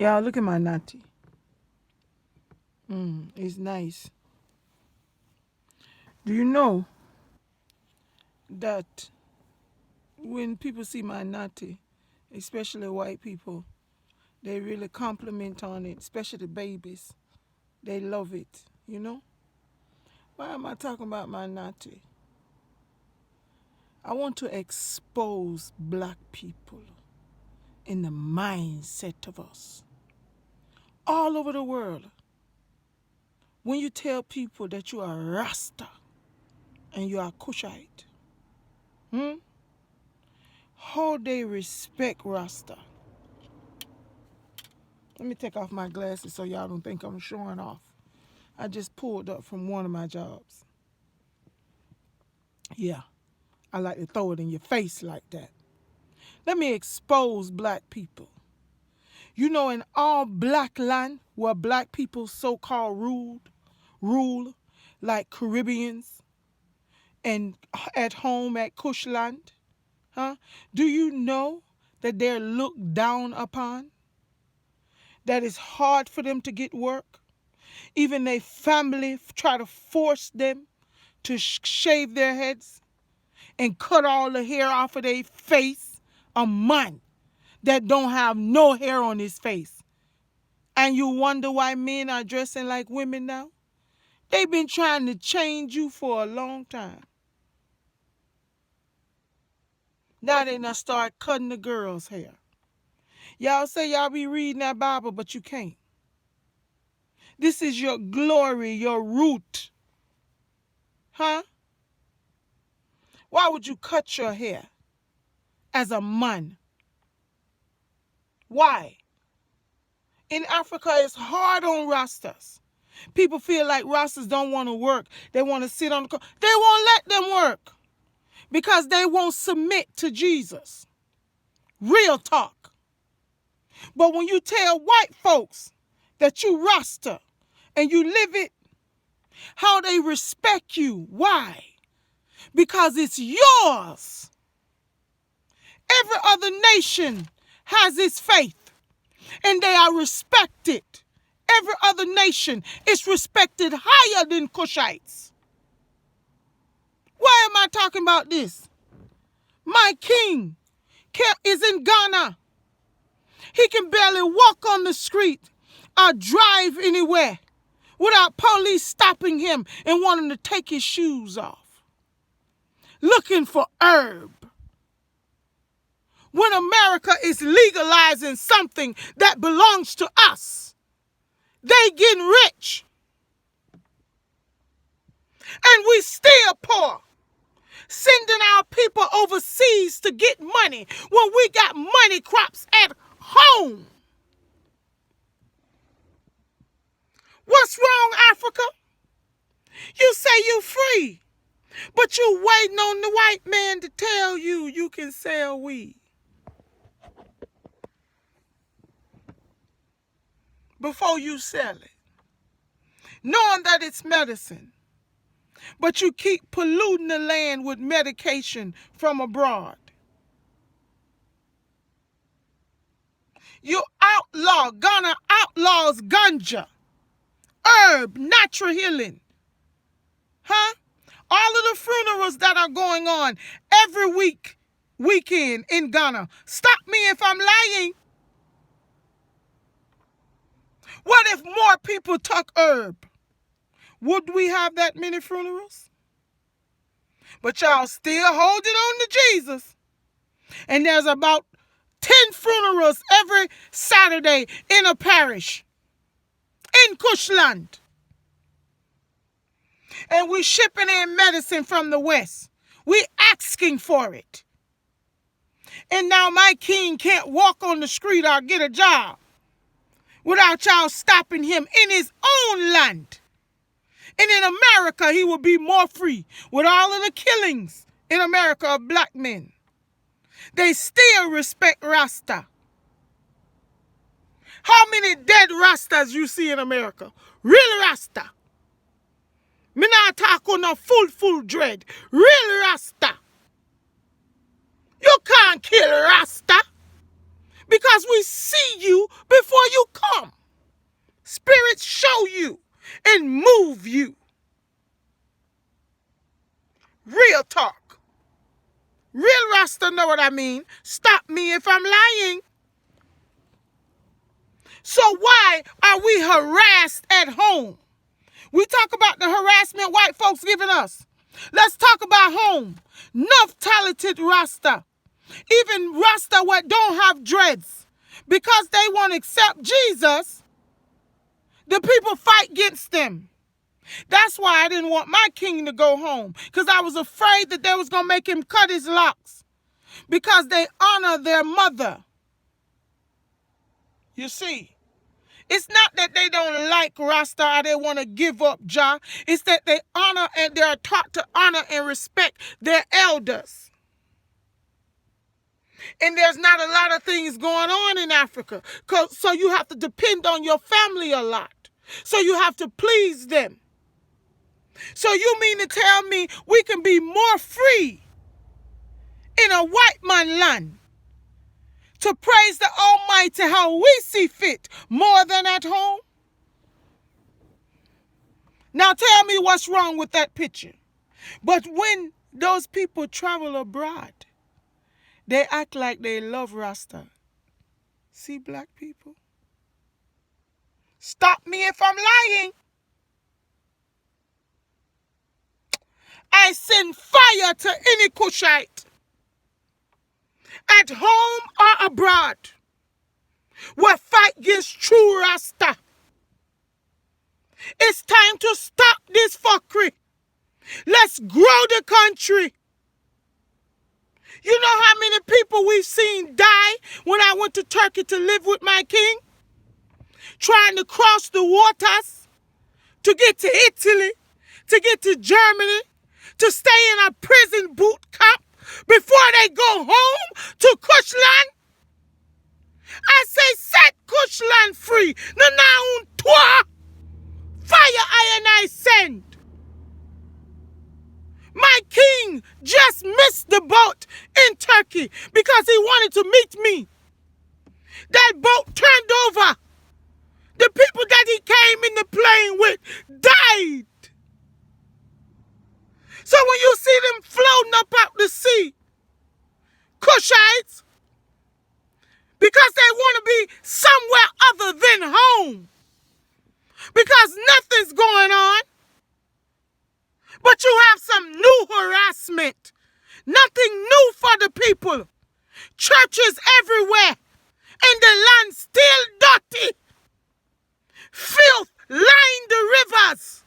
Y'all, look at my natty. It's nice. Do you know that when people see my natty, especially white people, they really compliment on it, especially babies. They love it, you know? Why am I talking about my natty? I want to expose black people in the mindset of us all over the world. When you tell people that you are Rasta and you are Cushite, hmm? How they respect Rasta. Let me take off my glasses so y'all don't think I'm showing off. I just pulled up from one of my jobs. Yeah, I like to throw it in your face like that. Let me expose black people. You know, in all black land where black people so-called rule, like Caribbeans and at home at Cushland, huh? Do you know that they're looked down upon? That it's hard for them to get work? Even their family try to force them to shave their heads and cut all the hair off of their face. A man that don't have no hair on his face. And you wonder why men are dressing like women now? They've been trying to change you for a long time. Now they done start cutting the girls' hair. Y'all say y'all be reading that Bible, but you can't. This is your glory, your root. Huh? Why would you cut your hair as a man? Why? In Africa, it's hard on Rastas. People feel like Rastas don't want to work. They want to sit on the car. They won't let them work because they won't submit to Jesus. Real talk. But when you tell white folks that you Rasta and you live it, how they respect you. Why? Because it's yours. Every other nation has its faith and they are respected. Every other nation is respected higher than Cushites. Why am I talking about this? My king is in Ghana. He can barely walk on the street or drive anywhere without police stopping him and wanting to take his shoes off. Looking for herb. When America is legalizing something that belongs to us, they getting rich. And we still poor. Sending our people overseas to get money when we got money crops at home. What's wrong, Africa? You say you free, but you waiting on the white man to tell you you can sell weed. Before you sell it, knowing that it's medicine, but you keep polluting the land with medication from abroad. You Ghana outlaws ganja, herb, natural healing. Huh? All of the funerals that are going on every weekend in Ghana. Stop me if I'm lying. What if more people took herb? Would we have that many funerals? But y'all still holding on to Jesus. And there's about 10 funerals every Saturday in a parish in Cushland. And we shipping in medicine from the West. We asking for it. And now my king can't walk on the street or get a job without y'all stopping him in his own land. And in America, he will be more free with all of the killings in America of black men. They still respect Rasta. How many dead Rastas you see in America? Real Rasta. Me not talk on no full dread. Real Rasta. You can't kill Rasta because we see you before you come. Spirits show you and move you. Real talk. Real Rasta know what I mean. Stop me if I'm lying. So why are we harassed at home? We talk about the harassment white folks giving us. Let's talk about home. Enough talented Rasta. Even Rasta what don't have dreads. Because they won't accept Jesus, the people fight against them. That's why I didn't want my king to go home. Because I was afraid that they was going to make him cut his locks. Because they honor their mother. You see, it's not that they don't like Rasta or they want to give up Jah. It's that they honor and they are taught to honor and respect their elders. And there's not a lot of things going on in Africa. So you have to depend on your family a lot. So you have to please them. So you mean to tell me we can be more free in a white man land to praise the Almighty how we see fit more than at home? Now tell me what's wrong with that picture. But when those people travel abroad, they act like they love Rasta. See, black people? Stop me if I'm lying. I send fire to any Cushite, at home or abroad, will fight against true Rasta. It's time to stop this fuckery. Let's grow the country. You know how many people we've seen die when I went to Turkey to live with my king? Trying to cross the waters to get to Italy, to get to Germany, to stay in a prison boot camp before they go home to Kushland. I say set Kushland free. Nana un toi. Fire I and I send. My king just missed the boat in Turkey because he wanted to meet me. That boat turned over. The people that he came in the plane with died. So when you see them floating up out the sea, Cushites, because they want to be somewhere other than home, because nothing's going on, but you have some new harassment, nothing new for the people, churches everywhere, and the land still dirty, filth line the rivers,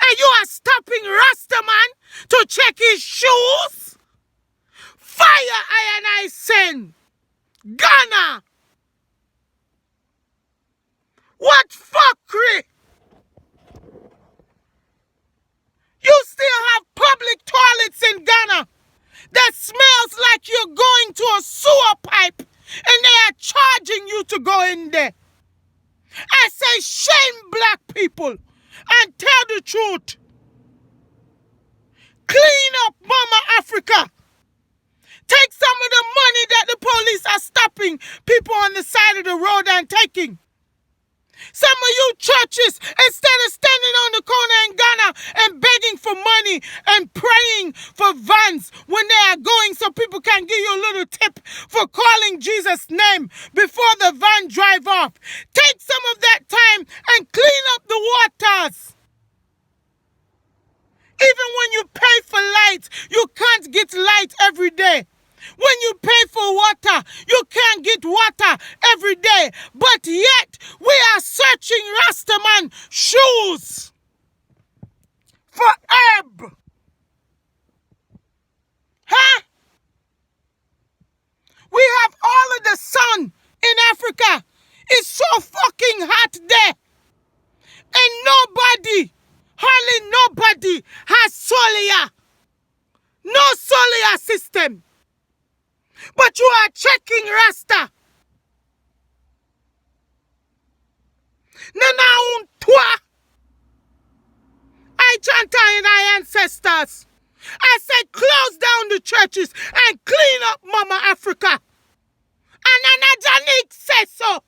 and you are stopping Rastaman to check his shoes? Fire I and I send. Ghana. What fuckery? You still have public toilets in Ghana that smells like you're going to a sewer pipe and they are charging you to go in there. I say shame black people and tell the truth. Clean up Mama Africa. Take some of the money that the police are stopping people on the side of the road and taking. Some of you churches, instead of standing on the corner in Ghana and begging for money and praying for vans when they are going so people can give you a little tip for calling Jesus' name before the van drive off. Take some of that time and clean up the waters. Even when you pay for light, you can't get light every day. When you pay for water, you can't get water every day. But yet, we are searching Rastaman shoes for herb. Huh? We have all of the sun in Africa. It's so fucking hot there. And hardly nobody has solar. No solar system. But you are checking Rasta. Nana un toi. I chant in our ancestors. I say close down the churches and clean up Mama Africa. And Anna Janique says so.